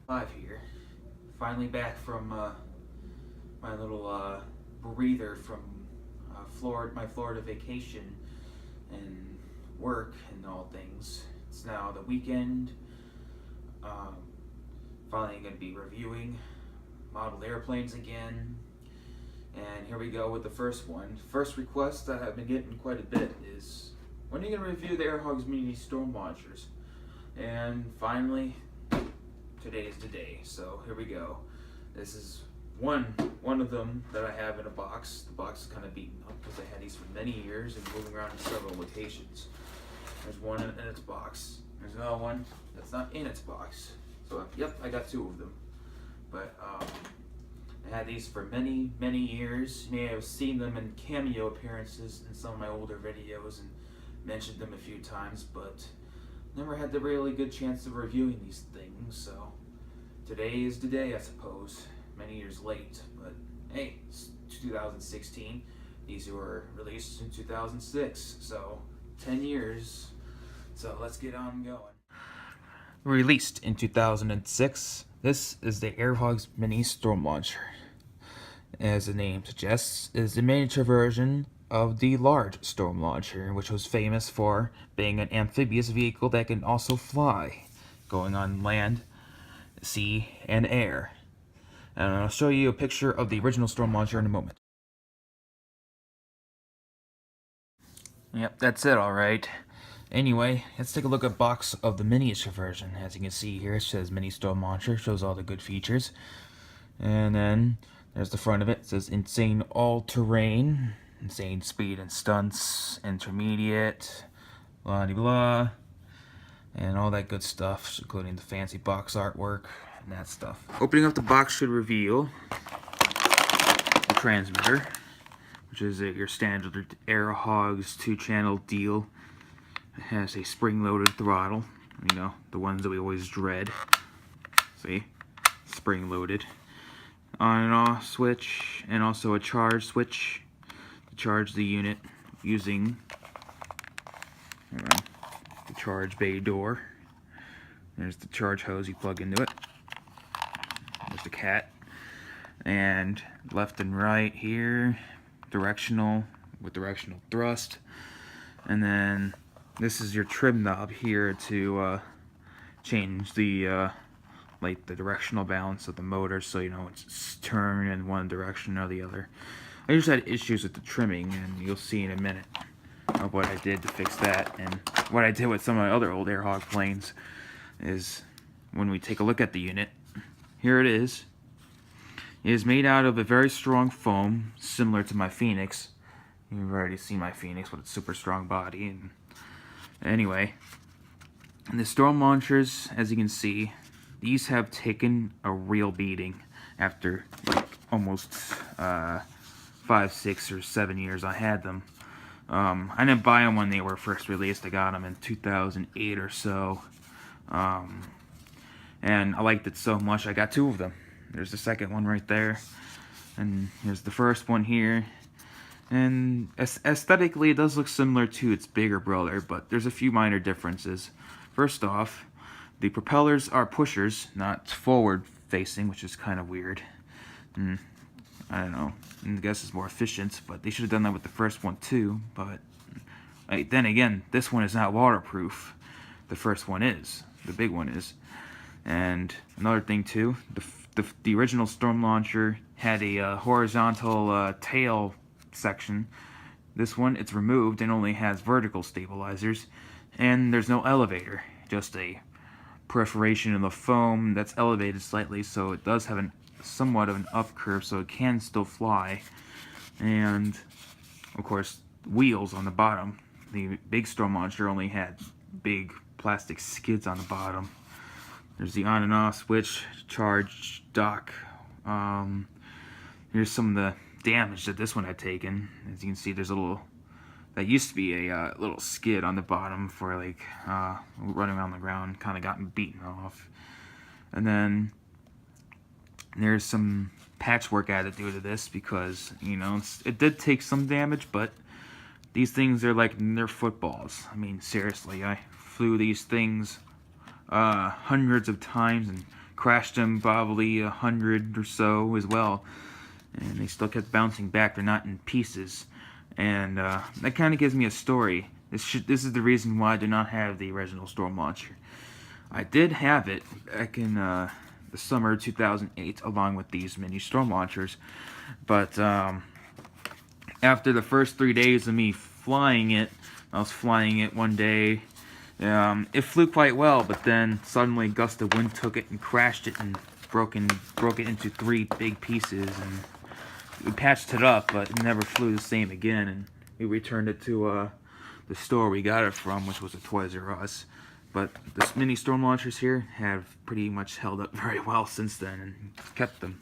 Live here. Finally back from my little breather from my Florida vacation and work and all things. It's now the weekend. Um, Finally going to be reviewing model airplanes again. And here we go with the first one. First request that I've been getting quite a bit is, when are you going to review the Air Hogs Mini Storm launchers? And finally, today is the day. So here we go. This is one of them that I have in a box. The box is kind of beaten up because I had these for many years and moving around in several locations. There's one in its box. There's another one that's not in its box. So yep, I got two of them. But I had these for many years. You may have seen them in cameo appearances in some of my older videos and mentioned them a few times, but never had the really good chance of reviewing these things. So today is the day, I suppose. Many years late, but hey, it's 2016. These were released in 2006, so 10 years. So let's get on going. Released in 2006, this is the Air Hogs Mini Storm Launcher. As the name suggests, it is the miniature version of the large Storm Launcher, which was famous for being an amphibious vehicle that can also fly, going on land, sea, and air. And I'll show you a picture of the original Storm Launcher in a moment. Yep, that's it, alright. Anyway, let's take a look at a box of the miniature version. As you can see here, it says Mini Storm Launcher, shows all the good features. And then there's the front of it. It says Insane All-Terrain, Insane Speed and Stunts, Intermediate, blah de blah, and all that good stuff, including the fancy box artwork and that stuff. Opening up the box should reveal the transmitter, which is your standard Air Hogs 2-channel deal. It has a spring-loaded throttle, you know, the ones that we always dread. See? Spring-loaded. On and off switch, and also a charge switch to charge the unit using the charge bay door. There's the charge hose you plug into it. There's the cat. And left and right here, directional with directional thrust. And then this is your trim knob here to change the the directional balance of the motor, so you know it's turned in one direction or the other. I just had issues with the trimming, and you'll see in a minute of what I did to fix that. And what I did with some of my other old Air Hog planes is, when we take a look at the unit, here it is. It is made out of a very strong foam, similar to my Phoenix. You've already seen my Phoenix with its super strong body. And anyway, and the Storm Launchers, as you can see, these have taken a real beating after like almost 5, 6, or 7 years I had them. I didn't buy them when they were first released. I got them in 2008 or so. And I liked it so much I got two of them. There's the second one right there, and here's the first one here. And aesthetically, it does look similar to its bigger brother, but there's a few minor differences. First off, the propellers are pushers, not forward-facing, which is kind of weird. I don't know. I guess it's more efficient, but they should have done that with the first one too. But then again, this one is not waterproof. The first one is. The big one is. And another thing too, the original Storm Launcher had a horizontal tail section. This one, it's removed and only has vertical stabilizers, and there's no elevator, just a perforation in the foam that's elevated slightly, so it does have somewhat of an up curve, so it can still fly. And of course, wheels on the bottom. The big Storm Launcher only had big plastic skids on the bottom. There's the on and off switch, charge dock. Here's some of the damage that this one had taken. As you can see, there's a little, that used to be a little skid on the bottom for like running around the ground, kind of gotten beaten off. And then there's some patchwork I had to do to this because, you know, it did take some damage, but these things are like Nerf footballs. I mean, seriously, I flew these things hundreds of times and crashed them probably 100 or so as well, and they still kept bouncing back. They're not in pieces, and that kind of gives me a story. This is the reason why I do not have the original Storm launcher. I did have it back in the summer of 2008, along with these mini Storm launchers, but after the first 3 days of me flying it, I was flying it one day. It flew quite well, but then suddenly a gust of wind took it and crashed it and broke it into 3 big pieces. And we patched it up, but it never flew the same again. And we returned it to the store we got it from, which was a Toys R Us. But this mini Storm launchers here have pretty much held up very well since then and kept them.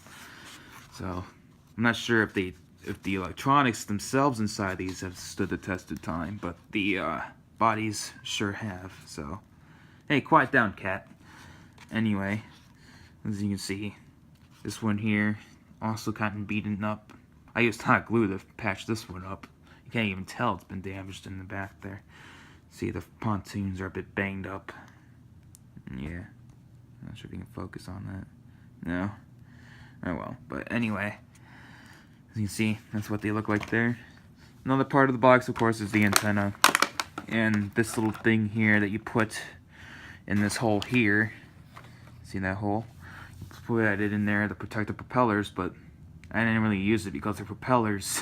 So I'm not sure if the electronics themselves inside these have stood the test of time, but the bodies sure have. So, hey, quiet down, cat. Anyway, as you can see, this one here also kind of beaten up. I used hot glue to patch this one up. You can't even tell it's been damaged in the back there. See, the pontoons are a bit banged up. Yeah, not sure if you can focus on that. No? Oh well, but anyway, as you can see, that's what they look like there. Another part of the box, of course, is the antenna. And this little thing here that you put in this hole here. See that hole? You put that in there to protect the propellers, but I didn't really use it because the propellers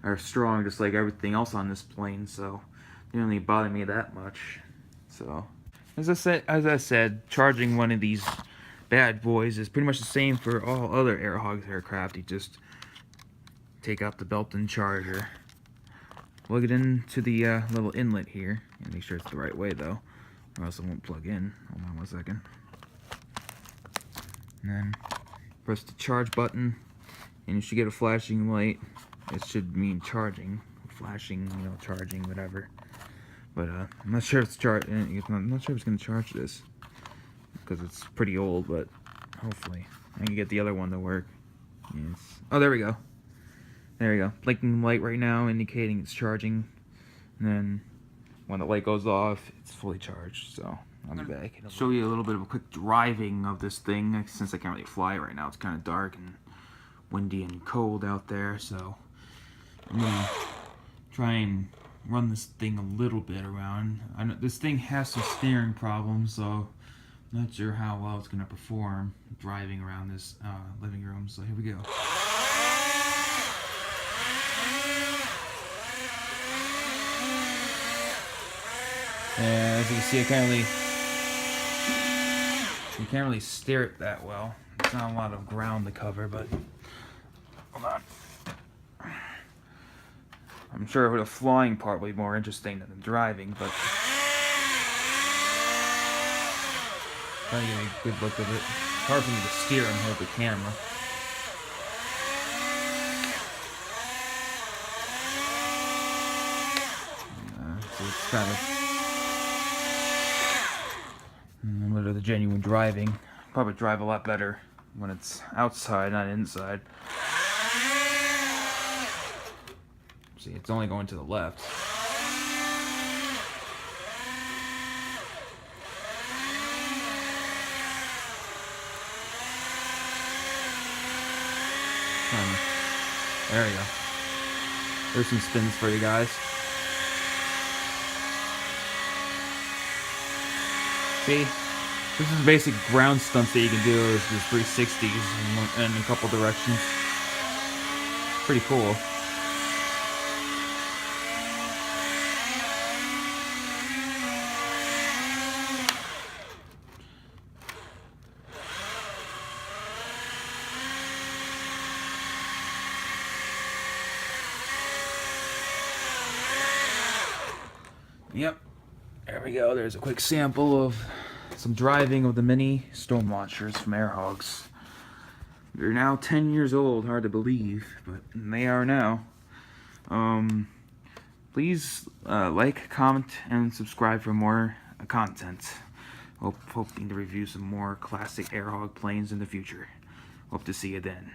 are strong just like everything else on this plane, so it didn't really bother me that much. So, as I said, charging one of these bad boys is pretty much the same for all other Air Hogs aircraft. You just take out the built-in charger, plug it into the little inlet here, and make sure it's the right way though, or else it won't plug in. Hold on 1 second. And then press the charge button, and you should get a flashing light. It should mean charging, flashing, you know, charging, whatever. But I'm not sure if it's I'm not sure if it's gonna charge this because it's pretty old. But hopefully I can get the other one to work. Yes. Oh, there we go. There we go. Blinking light right now, indicating it's charging. And then when the light goes off, it's fully charged. So I'll be back. I'll show you a little bit of a quick driving of this thing, since I can't really fly right now. It's kind of dark and windy and cold out there. So I'm gonna try and run this thing a little bit around. I know this thing has some steering problems, so I'm not sure how well it's gonna perform driving around this living room. So here we go. And as you can see, you can't really steer it that well. It's not a lot of ground to cover, but hold on. I'm sure the flying part will be more interesting than the driving, but trying to get a good look of it. It's hard for me to steer and hold the camera. So it's kind of a little of the genuine driving. Probably drive a lot better when it's outside, not inside. See, it's only going to the left. There we go. There's some spins for you guys. See? This is basic ground stunts that you can do with the 360s in a couple directions. Pretty cool. Yep, there we go. There's a quick sample of some driving of the mini Storm launchers from Air Hogs. They're now 10 years old, hard to believe, but they are now. Please like, comment, and subscribe for more content. Hoping to review some more classic Air Hog planes in the future. Hope to see you then.